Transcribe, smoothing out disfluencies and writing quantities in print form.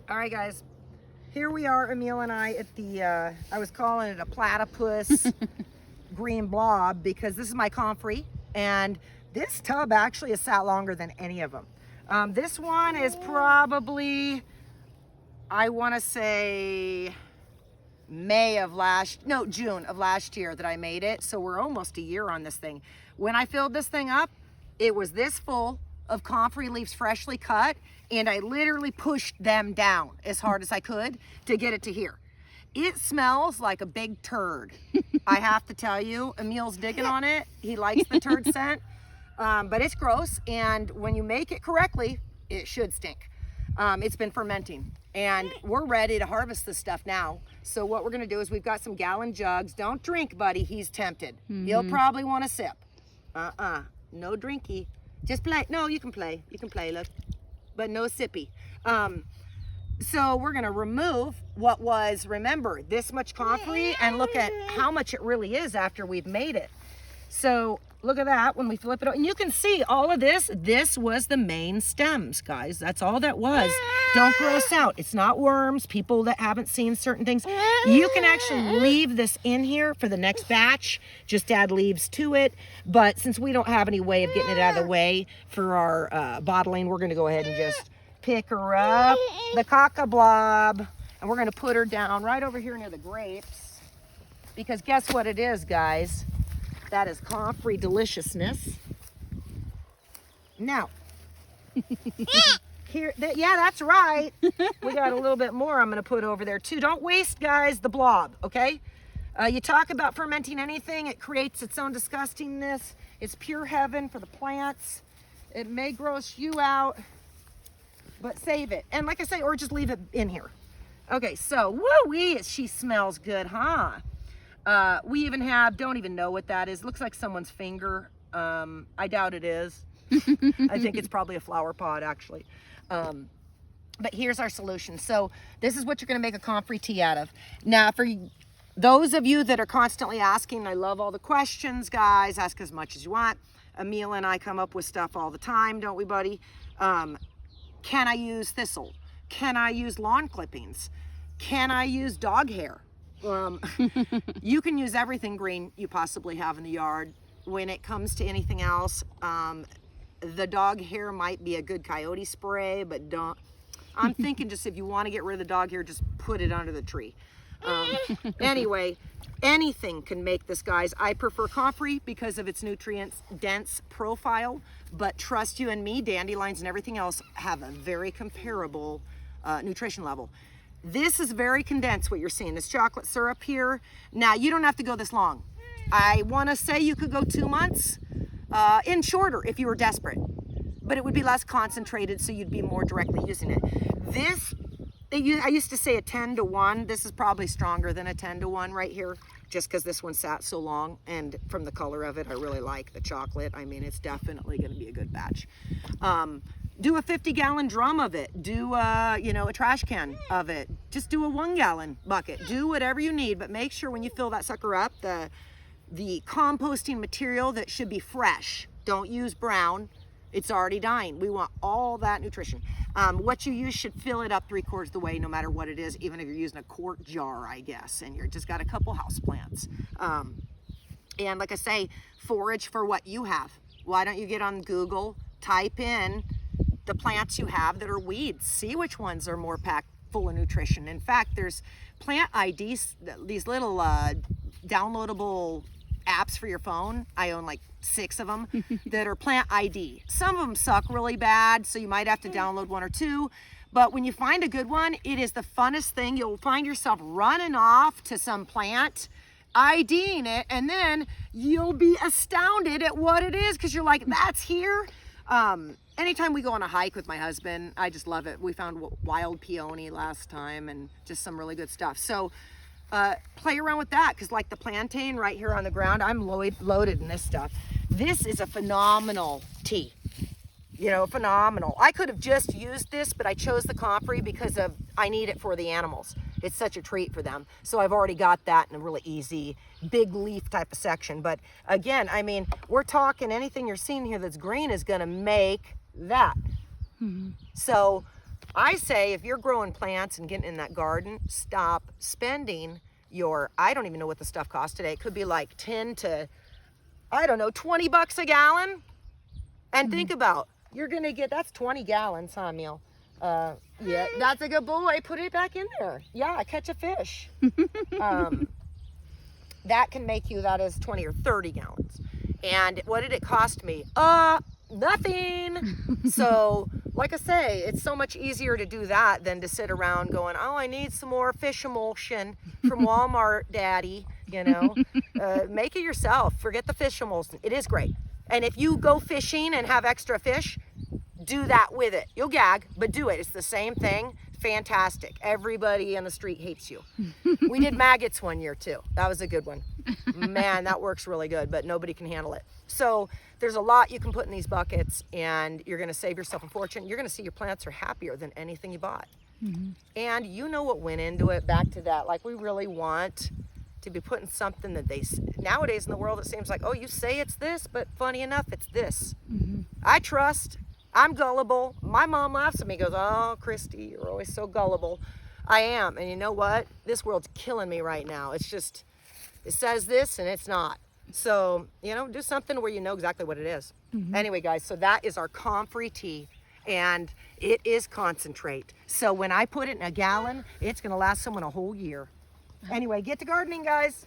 All right, guys. Here we are, Emil and I, at the, I was calling it a platypus green blob because this is my comfrey. And this tub actually has sat longer than any of them. This one is probably, I want to say, June of last year that I made it. So we're almost a year on this thing. When I filled this thing up, it was this full of comfrey leaves freshly cut, and I literally pushed them down as hard as I could to get it to here. It smells like a big turd. I have to tell you, Emil's digging on it. He likes the turd scent, but it's gross, and when you make it correctly, it should stink. It's been fermenting, and we're ready to harvest this stuff now. So what we're gonna do is we've got some gallon jugs. Don't drink, buddy, he's tempted. He'll probably want a sip. No drinky. Just play. No, you can play, look, but no sippy. So we're gonna remove what was, remember, this much comfrey, and look at how much it really is after we've made it. So look at that when we flip it, and you can see all of this. This was the main stems, guys. That's all that was. Don't gross out. It's not worms. People that haven't seen certain things, you can actually leave this in here for the next batch. Just add leaves to it. But since we don't have any way of getting it out of the way for our bottling, we're going to go ahead and just pick her up, the caca blob, and we're going to put her down right over here near the grapes. Because guess what it is, guys? That is comfrey deliciousness. Now, here, yeah, that's right. We got a little bit more I'm going to put over there too. Don't waste, guys, the blob, okay? You talk about fermenting anything, it creates its own disgustingness. It's pure heaven for the plants. It may gross you out, but save it. And like I say, or just leave it in here. Okay, so, woo-wee, she smells good, huh? We even have, don't even know what that is. Looks like someone's finger. I doubt it is. I think it's probably a flower pot, actually. But here's our solution. So this is what you're going to make a comfrey tea out of. Now, for those of you that are constantly asking, I love all the questions, guys. Ask as much as you want. Emil and I come up with stuff all the time, don't we, buddy? Can I use thistle? Can I use lawn clippings? Can I use dog hair? You can use everything green you possibly have in the yard. When it comes to anything else, the dog hair might be a good coyote spray, but don't. I'm thinking just if you want to get rid of the dog hair, just put it under the tree. Anyway, anything can make this, guys. I prefer comfrey because of its nutrients dense profile, but trust you and me, dandelions and everything else have a very comparable nutrition level. This is very condensed, what you're seeing. This chocolate syrup here. Now, you don't have to go this long. I want to say you could go 2 months in shorter if you were desperate, but it would be less concentrated, so you'd be more directly using it. I used to say a 10 to 1. This is probably stronger than a 10 to 1 right here, just because this one sat so long, and from the color of it, I really like the chocolate. I mean, it's definitely going to be a good batch. Do a 50-gallon drum of it. Do a trash can of it. Just do a 1-gallon bucket. Do whatever you need, but make sure when you fill that sucker up, the composting material that should be fresh. Don't use brown. It's already dying. We want all that nutrition. What you use should fill it up 3/4 of the way, no matter what it is, even if you're using a quart jar, I guess, and you're just got a couple house plants. And like I say, forage for what you have. Why don't you get on Google, type in the plants you have that are weeds, see which ones are more packed full of nutrition. In fact, there's plant IDs, these little downloadable apps for your phone. I own like 6 of them that are plant ID. Some of them suck really bad, so you might have to download 1 or 2. But when you find a good one, it is the funnest thing. You'll find yourself running off to some plant, IDing it, and then you'll be astounded at what it is, because you're like, that's here. Anytime we go on a hike with my husband, I just love it. We found wild peony last time and just some really good stuff. So play around with that, because like the plantain right here on the ground, I'm loaded in this stuff. This is a phenomenal tea. Phenomenal. I could have just used this, but I chose the comfrey because I need it for the animals. It's such a treat for them. So I've already got that in a really easy, big leaf type of section. But again, I mean, we're talking anything you're seeing here that's green is gonna make that. So I say if you're growing plants and getting in that garden, stop spending your, I don't even know what the stuff costs today. It could be like 10 to, I don't know, 20 bucks a gallon. And think about, you're gonna get, that's 20 gallons, huh, Emil? Yeah, that's a good boy. Put it back in there. Yeah, catch a fish. That can make you, that is 20 or 30 gallons. And what did it cost me? Nothing. So, like I say, it's so much easier to do that than to sit around going, oh, I need some more fish emulsion from Walmart, Daddy. You know, make it yourself. Forget the fish emulsion. It is great. And if you go fishing and have extra fish, do that with it. You'll gag, but do it. It's the same thing. Fantastic. Everybody on the street hates you. We did maggots one year too. That was a good one. Man, that works really good, but nobody can handle it. So there's a lot you can put in these buckets, and you're going to save yourself a fortune. You're going to see your plants are happier than anything you bought. And you know what went into it. Back to that, like, we really want to be putting something that they, nowadays in the world, it seems like, oh, you say it's this, but funny enough, it's this. I trust. I'm gullible. My mom laughs at me, goes, oh, Christy, you're always so gullible. I am. And you know what? This world's killing me right now. It's just, it says this and it's not. So, you know, do something where you know exactly what it is. Anyway, guys, so that is our comfrey tea. And it is concentrate. So when I put it in a gallon, it's going to last someone a whole year. Anyway, get to gardening, guys.